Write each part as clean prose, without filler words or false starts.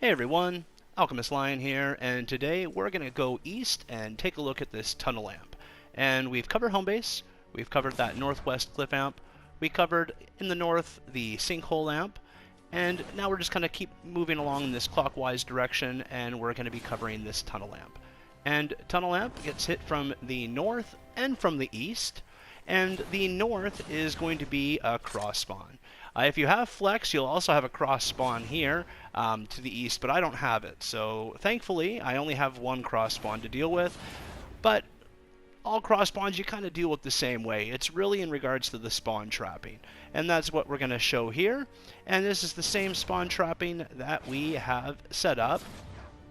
Hey everyone, Alchemist Lion here, and today we're going to go east and take a look at this tunnel amp. And we've covered home base, we've covered that northwest cliff amp, we covered in the north the sinkhole amp, and now we're just going to keep moving along in this clockwise direction, and we're going to be covering this tunnel amp. And tunnel amp gets hit from the north and from the east, and the north is going to be a cross spawn. If you have flex, you'll also have a cross spawn here to the east, but I don't have it. So thankfully, I only have one cross spawn to deal with. But all cross spawns you kind of deal with the same way. It's really in regards to the spawn trapping. And that's what we're going to show here. And this is the same spawn trapping that we have set up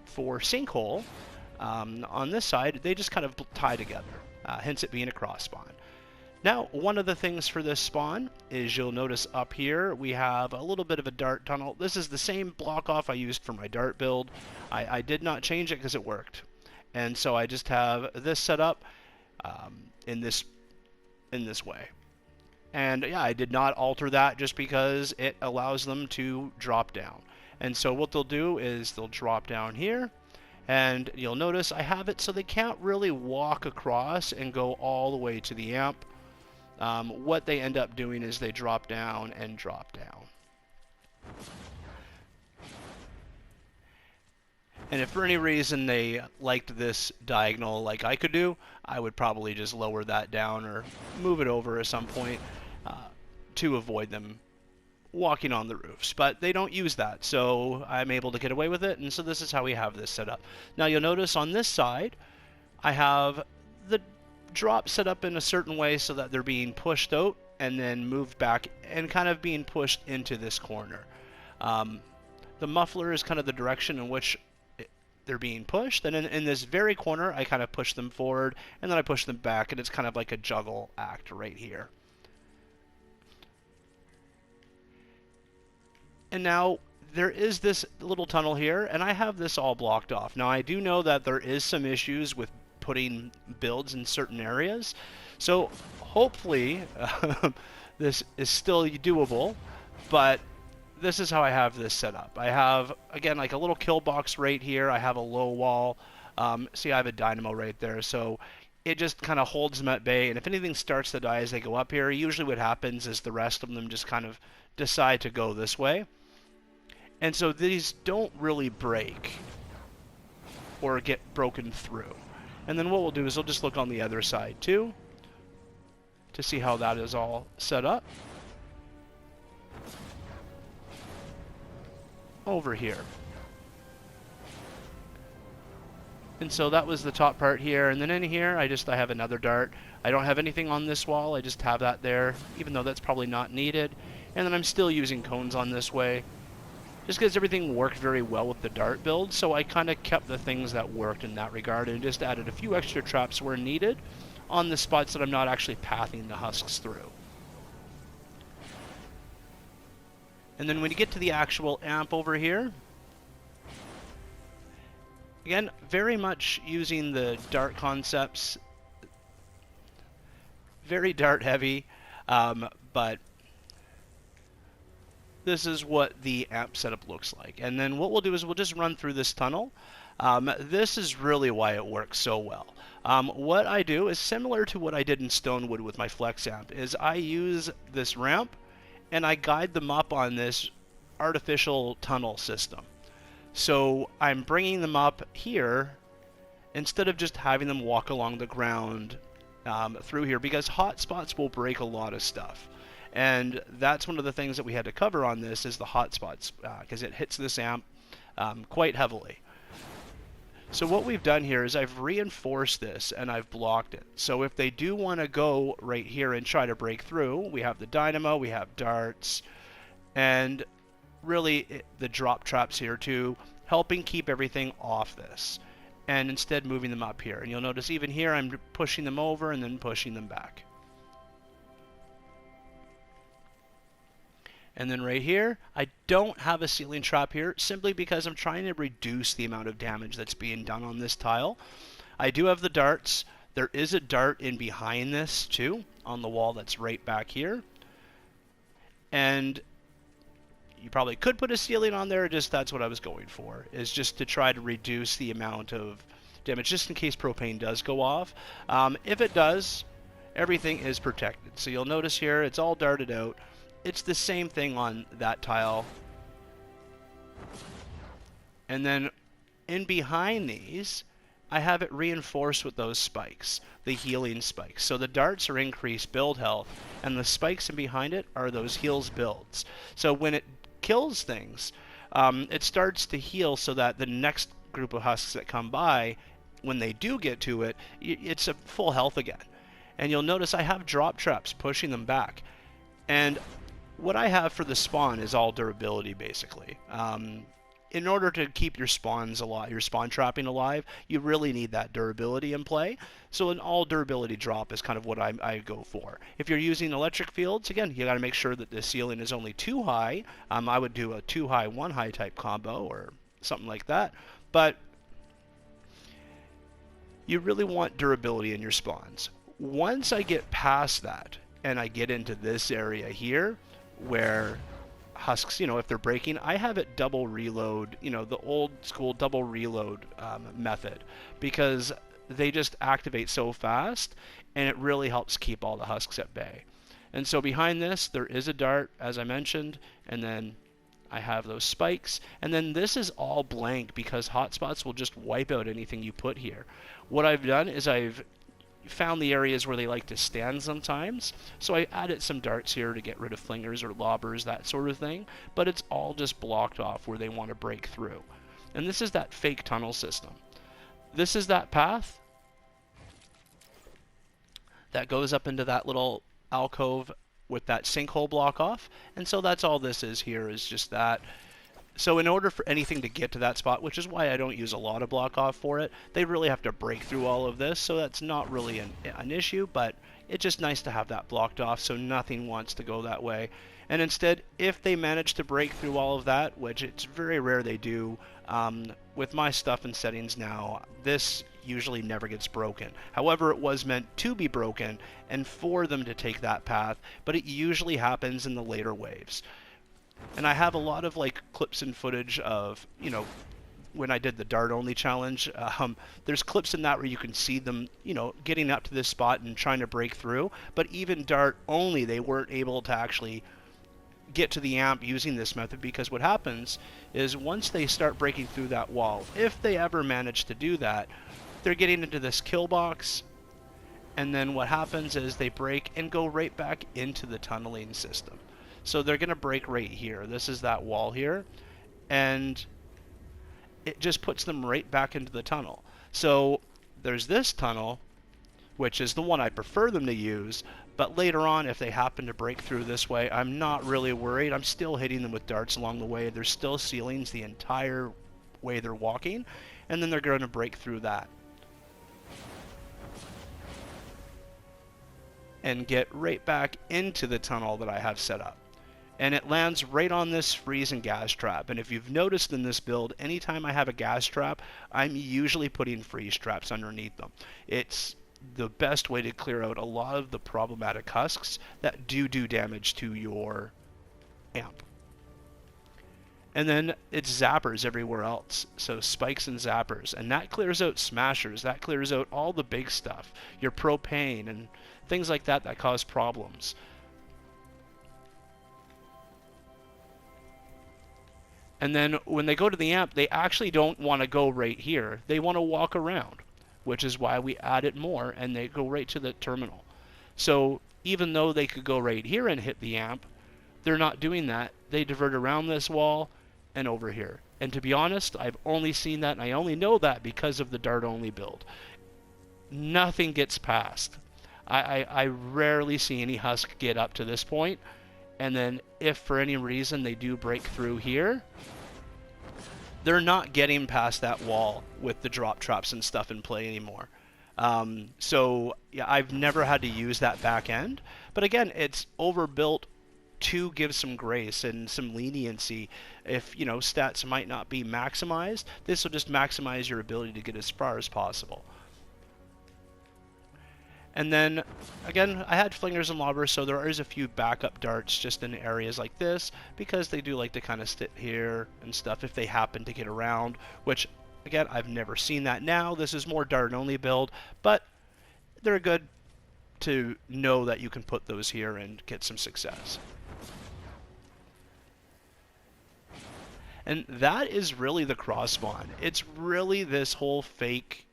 for sinkhole. On this side, they just kind of tie together, hence it being a cross spawn. Now, one of the things for this spawn is you'll notice up here we have a little bit of a dart tunnel. This is the same block off I used for my dart build. I did not change it because it worked. And so I just have this set up in this way. And yeah, I did not alter that just because it allows them to drop down. And so what they'll do is they'll drop down here. And you'll notice I have it so they can't really walk across and go all the way to the amp. What they end up doing is they drop down and drop down. And if for any reason they liked this diagonal like I could do, I would probably just lower that down or move it over at some point to avoid them walking on the roofs. But they don't use that, so I'm able to get away with it, and so this is how we have this set up. Now you'll notice on this side, I have the drop set up in a certain way so that they're being pushed out and then moved back and kind of being pushed into this corner. The muffler is kind of the direction in which they're being pushed, and in this very corner I kind of push them forward and then I push them back, and it's kind of like a juggle act right here. And now there is this little tunnel here, and I have this all blocked off. Now I do know that there is some issues with putting builds in certain areas, so hopefully this is still doable, but this is how I have this set up. I have, again, like a little kill box right here. I have a low wall. See, I have a dynamo right there, so it just kind of holds them at bay, and if anything starts to die as they go up here, usually what happens is the rest of them just kind of decide to go this way. And so these don't really break or get broken through. And then what we'll do is we'll just look on the other side too to see how that is all set up. Over here. And so that was the top part here, and then in here I have another dart. I don't have anything on this wall, I just have that there, even though that's probably not needed. And then I'm still using cones on this way, just because everything worked very well with the dart build, so I kind of kept the things that worked in that regard and just added a few extra traps where needed on the spots that I'm not actually pathing the husks through. And then when you get to the actual amp over here, again, very much using the dart concepts, very dart heavy, but this is what the amp setup looks like. And then what we'll do is we'll just run through this tunnel. This is really why it works so well. What I do is similar to what I did in Stonewood with my flex amp, is I use this ramp and I guide them up on this artificial tunnel system. So I'm bringing them up here instead of just having them walk along the ground through here, because hot spots will break a lot of stuff. And that's one of the things that we had to cover on this, is the hot spots, because it hits this amp quite heavily. So what we've done here is I've reinforced this and I've blocked it. So if they do want to go right here and try to break through, we have the dynamo, we have darts, and really the drop traps here too, helping keep everything off this. And instead moving them up here. And you'll notice even here I'm pushing them over and then pushing them back. And then right here, I don't have a ceiling trap here simply because I'm trying to reduce the amount of damage that's being done on this tile. I do have the darts. There is a dart in behind this too, on the wall that's right back here. And you probably could put a ceiling on there, just that's what I was going for, is just to try to reduce the amount of damage, just in case propane does go off. If it does, everything is protected. So you'll notice here, it's all darted out. It's the same thing on that tile. And then in behind these, I have it reinforced with those spikes, the healing spikes. So the darts are increased build health, and the spikes in behind it are those heals builds. So when it kills things, it starts to heal so that the next group of husks that come by, when they do get to it, it's a full health again. And you'll notice I have drop traps pushing them back. And what I have for the spawn is all durability, basically. In order to keep your spawns alive, your spawn trapping alive, you really need that durability in play. So an all durability drop is kind of what I go for. If you're using electric fields, again, you got to make sure that the ceiling is only 2 high. I would do a 2 high, 1 high type combo or something like that. But you really want durability in your spawns. Once I get past that and I get into this area here where husks, if they're breaking, I have it double reload, the old school double reload method, because they just activate so fast and it really helps keep all the husks at bay. And so behind this, there is a dart, as I mentioned, and then I have those spikes, and then this is all blank because hotspots will just wipe out anything you put here. What I've done is I've found the areas where they like to stand sometimes, so I added some darts here to get rid of flingers or lobbers, that sort of thing, but it's all just blocked off where they want to break through. And this is that fake tunnel system. This is that path that goes up into that little alcove with that sinkhole block off, and so that's all this is here, is just that. So in order for anything to get to that spot, which is why I don't use a lot of block off for it, they really have to break through all of this, so that's not really an issue, but it's just nice to have that blocked off so nothing wants to go that way. And instead, if they manage to break through all of that, which it's very rare they do, with my stuff and settings now, this usually never gets broken. However, it was meant to be broken and for them to take that path, but it usually happens in the later waves. And I have a lot of clips and footage of, when I did the dart only challenge. There's clips in that where you can see them, getting up to this spot and trying to break through. But even dart only, they weren't able to actually get to the amp using this method, because what happens is once they start breaking through that wall, if they ever manage to do that, they're getting into this kill box. And then what happens is they break and go right back into the tunneling system. So they're going to break right here. This is that wall here. And it just puts them right back into the tunnel. So there's this tunnel, which is the one I prefer them to use. But later on, if they happen to break through this way, I'm not really worried. I'm still hitting them with darts along the way. There's still ceilings the entire way they're walking. And then they're going to break through that and get right back into the tunnel that I have set up. And it lands right on this freeze and gas trap. And if you've noticed in this build, anytime I have a gas trap, I'm usually putting freeze traps underneath them. It's the best way to clear out a lot of the problematic husks that do damage to your amp. And then it's zappers everywhere else. So spikes and zappers. And that clears out smashers. That clears out all the big stuff. Your propane and things like that that cause problems. And then when they go to the amp, they actually don't want to go right here. They want to walk around, which is why we add it more, and they go right to the terminal. So even though they could go right here and hit the amp, they're not doing that. They divert around this wall and over here. And to be honest, I've only seen that, and I only know that because of the dart-only build. Nothing gets past. I rarely see any husk get up to this point. And then if for any reason they do break through here, they're not getting past that wall with the drop traps and stuff in play anymore. So yeah, I've never had to use that back end. But again, it's overbuilt to give some grace and some leniency. If, stats might not be maximized, this will just maximize your ability to get as far as possible. And then, again, I had flingers and lobbers, so there is a few backup darts just in areas like this, because they do like to kind of sit here and stuff if they happen to get around, which, again, I've never seen that now. This is more dart-only build, but they're good to know that you can put those here and get some success. And that is really the cross spawn. It's really this whole fake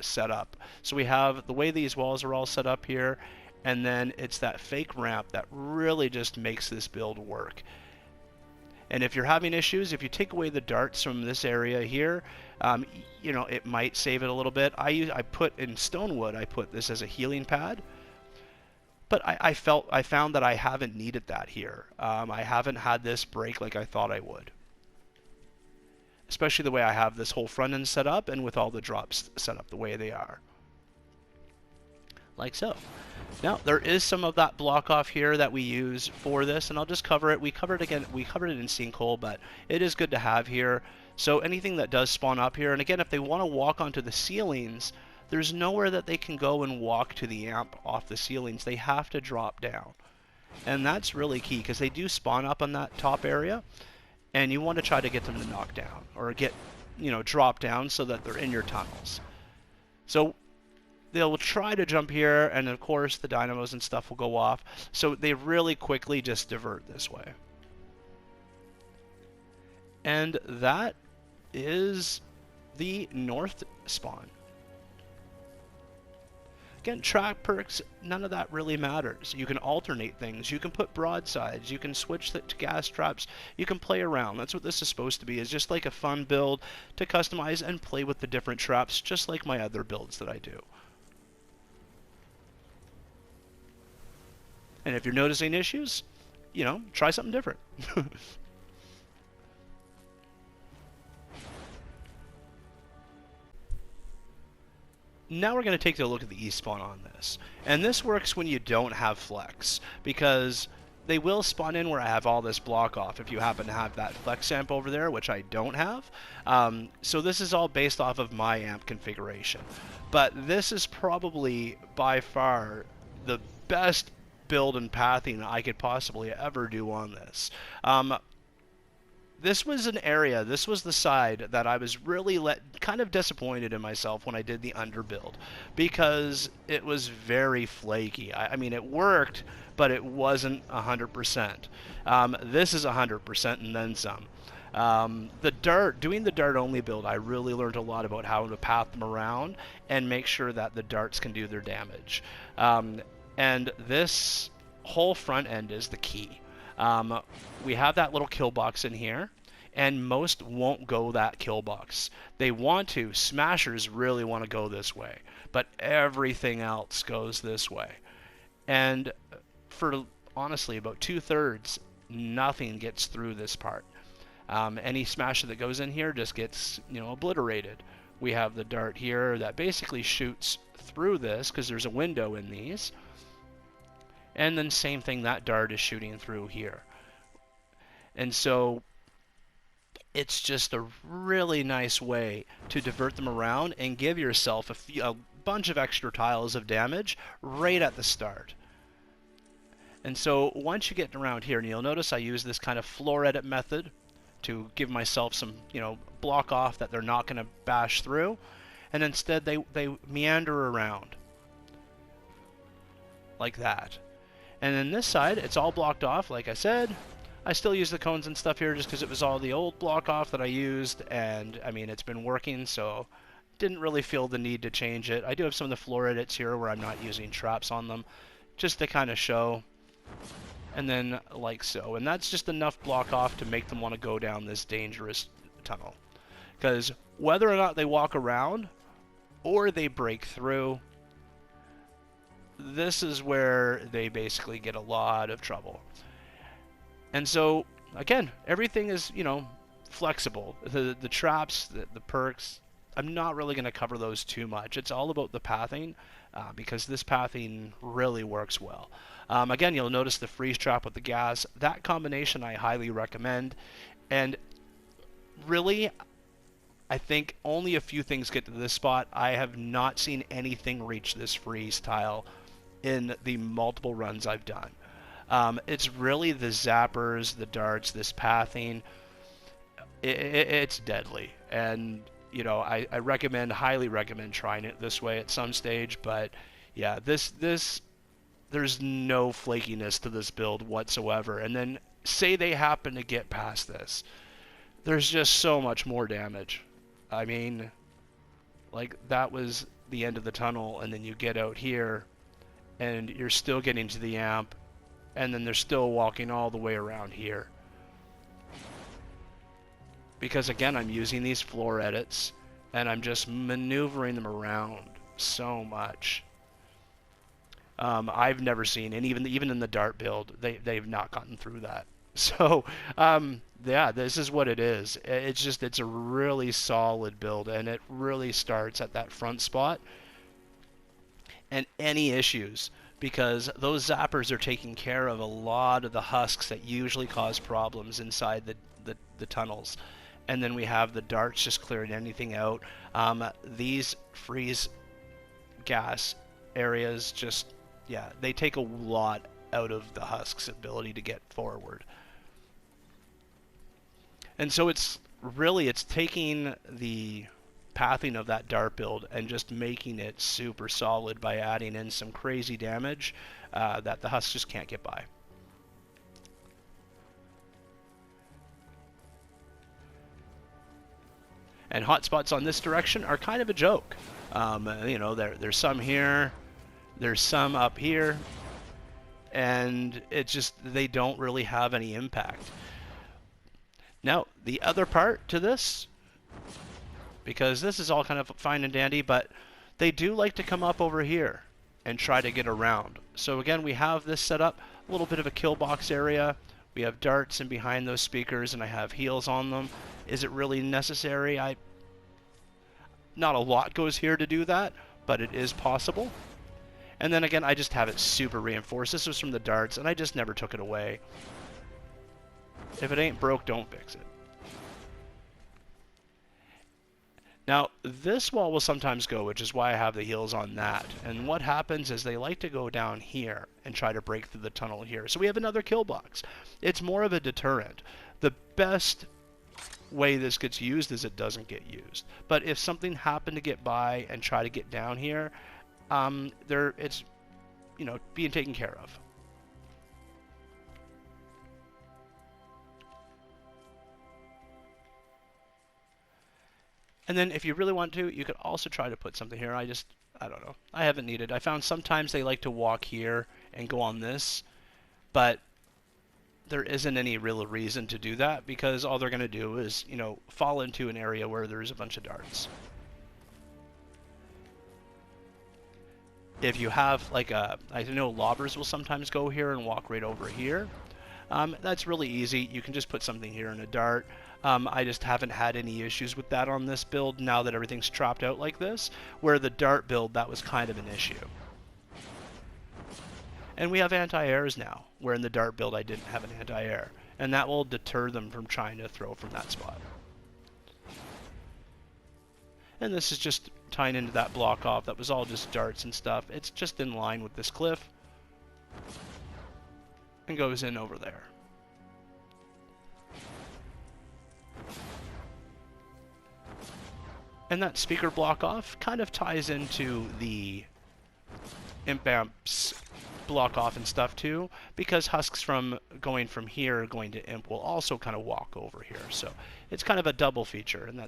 setup. So we have the way these walls are all set up here, and then it's that fake ramp that really just makes this build work. And if you're having issues, if you take away the darts from this area here, you know, it might save it a little bit. I put in Stonewood, I put this as a healing pad. But I found that I haven't needed that here. I haven't had this break like I thought I would. Especially the way I have this whole front end set up and with all the drops set up the way they are. Like so. Now, there is some of that block off here that we use for this, and I'll just cover it. We covered it in Sinkhole, but it is good to have here. So anything that does spawn up here, and again, if they want to walk onto the ceilings, there's nowhere that they can go and walk to the amp off the ceilings. They have to drop down. And that's really key, because they do spawn up on that top area, and you want to try to get them to knock down, or get, you know, drop down so that they're in your tunnels. So they'll try to jump here, and of course the dynamos and stuff will go off. So they really quickly just divert this way. And that is the north spawn. Again, track perks, none of that really matters. You can alternate things. You can put broadsides. You can switch to gas traps. You can play around. That's what this is supposed to be, is just like a fun build to customize and play with the different traps, just like my other builds that I do. And if you're noticing issues, you know, try something different. Now we're going to take a look at the east spawn on this. And this works when you don't have flex, because they will spawn in where I have all this block off if you happen to have that flex amp over there, which I don't have. So this is all based off of my amp configuration. But this is probably by far the best build and pathing I could possibly ever do on this. This was an area, this was the side that I was really kind of disappointed in myself when I did the underbuild, because it was very flaky. I mean, it worked, but it wasn't 100%. This is 100% and then some. Doing the dart only build, I really learned a lot about how to path them around and make sure that the darts can do their damage. And this whole front end is the key. We have that little kill box in here, and most won't go that kill box. They want to. Smashers really want to go this way, but everything else goes this way. And for honestly about 2/3, nothing gets through this part. Any smasher that goes in here just gets, you know, obliterated. We have the dart here that basically shoots through this because there's a window in these. And then same thing, that dart is shooting through here. And so it's just a really nice way to divert them around and give yourself a bunch of extra tiles of damage right at the start. And so once you get around here, and you'll notice I use this kind of floor edit method to give myself some, you know, block off that they're not going to bash through. And instead they meander around like that. And then this side, it's all blocked off, like I said. I still use the cones and stuff here just because it was all the old block off that I used, and I mean, it's been working, so didn't really feel the need to change it. I do have some of the floor edits here where I'm not using traps on them, just to kind of show. And then like so. And that's just enough block off to make them want to go down this dangerous tunnel. Because whether or not they walk around or they break through, this is where they basically get a lot of trouble. And so, again, everything is, you know, flexible. The traps, the perks, I'm not really going to cover those too much. It's all about the pathing, because this pathing really works well. Again, you'll notice the freeze trap with the gas. That combination I highly recommend. And really, I think only a few things get to this spot. I have not seen anything reach this freeze tile in the multiple runs I've done. It's really the zappers, the darts, this pathing. It's deadly, and you know, I recommend, highly recommend trying it this way at some stage. But yeah, this there's no flakiness to this build whatsoever. And then say they happen to get past this, there's just so much more damage. I mean, like, that was the end of the tunnel, and then you get out here and you're still getting to the amp, and then they're still walking all the way around here. Because again, I'm using these floor edits and I'm just maneuvering them around so much. I've never seen, and even in the dart build, they've not gotten through that. So yeah, this is what it is. It's a really solid build, and it really starts at that front spot. And any issues, because those zappers are taking care of a lot of the husks that usually cause problems inside the tunnels. And then we have the darts just clearing anything out. These freeze gas areas just, yeah, they take a lot out of the husk's ability to get forward. And so it's taking the pathing of that dart build and just making it super solid by adding in some crazy damage that the husks just can't get by. And hotspots on this direction are kind of a joke. You know, there's some here, there's some up here, and it's just, they don't really have any impact. Now, the other part to this, because this is all kind of fine and dandy, but they do like to come up over here and try to get around. So again, we have this set up, a little bit of a kill box area. We have darts in behind those speakers, and I have heals on them. Is it really necessary? Not a lot goes here to do that, but it is possible. And then again, I just have it super reinforced. This was from the darts, and I just never took it away. If it ain't broke, don't fix it. Now, this wall will sometimes go, which is why I have the heals on that. And what happens is they like to go down here and try to break through the tunnel here. So we have another kill box. It's more of a deterrent. The best way this gets used is it doesn't get used. But if something happened to get by and try to get down here, it's, you know, being taken care of. And then if you really want to, you could also try to put something here. I don't know. I haven't needed. I found sometimes they like to walk here and go on this, but there isn't any real reason to do that, because all they're going to do is, you know, fall into an area where there's a bunch of darts. If you have, like, I know lobbers will sometimes go here and walk right over here. That's really easy. You can just put something here in a dart. I just haven't had any issues with that on this build now that everything's trapped out like this, where the dart build, that was kind of an issue. And we have anti-airs now, where in the dart build I didn't have an anti-air, and that will deter them from trying to throw from that spot. And this is just tying into that block off. That was all just darts and stuff. It's just in line with this cliff and goes in over there. And that speaker block off kind of ties into the imp amps block off and stuff too, because husks from going from here going to imp will also kind of walk over here. So it's kind of a double feature, and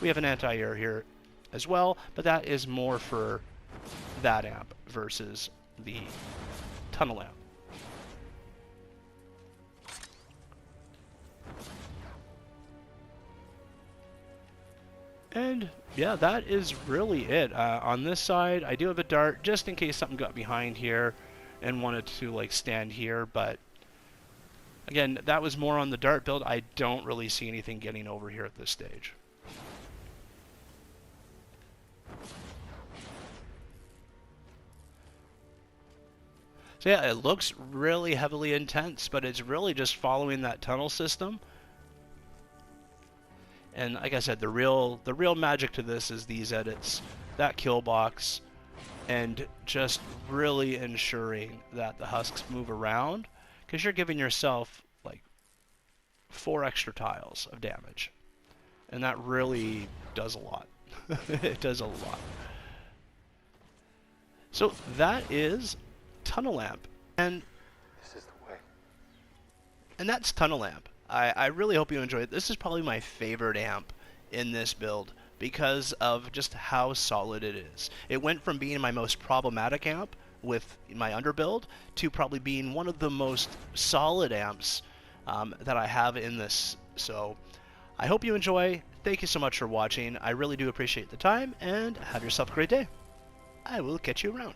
we have an anti-air here as well, but that is more for that amp versus the tunnel amp. And yeah, that is really it. On this side, I do have a dart just in case something got behind here and wanted to, like, stand here, but again, that was more on the dart build. I don't really see anything getting over here at this stage. So yeah, it looks really heavily intense, but it's really just following that tunnel system. And like I said, the real magic to this is these edits, that kill box, and just really ensuring that the husks move around, because you're giving yourself like 4 extra tiles of damage, and that really does a lot. It does a lot. So that is Tunnel Lamp, and This is the way. And that's Tunnel Amp. I really hope you enjoyed it. This is probably my favorite amp in this build because of just how solid it is. It went from being my most problematic amp with my underbuild to probably being one of the most solid amps that I have in this. So I hope you enjoy. Thank you so much for watching. I really do appreciate the time, and have yourself a great day. I will catch you around.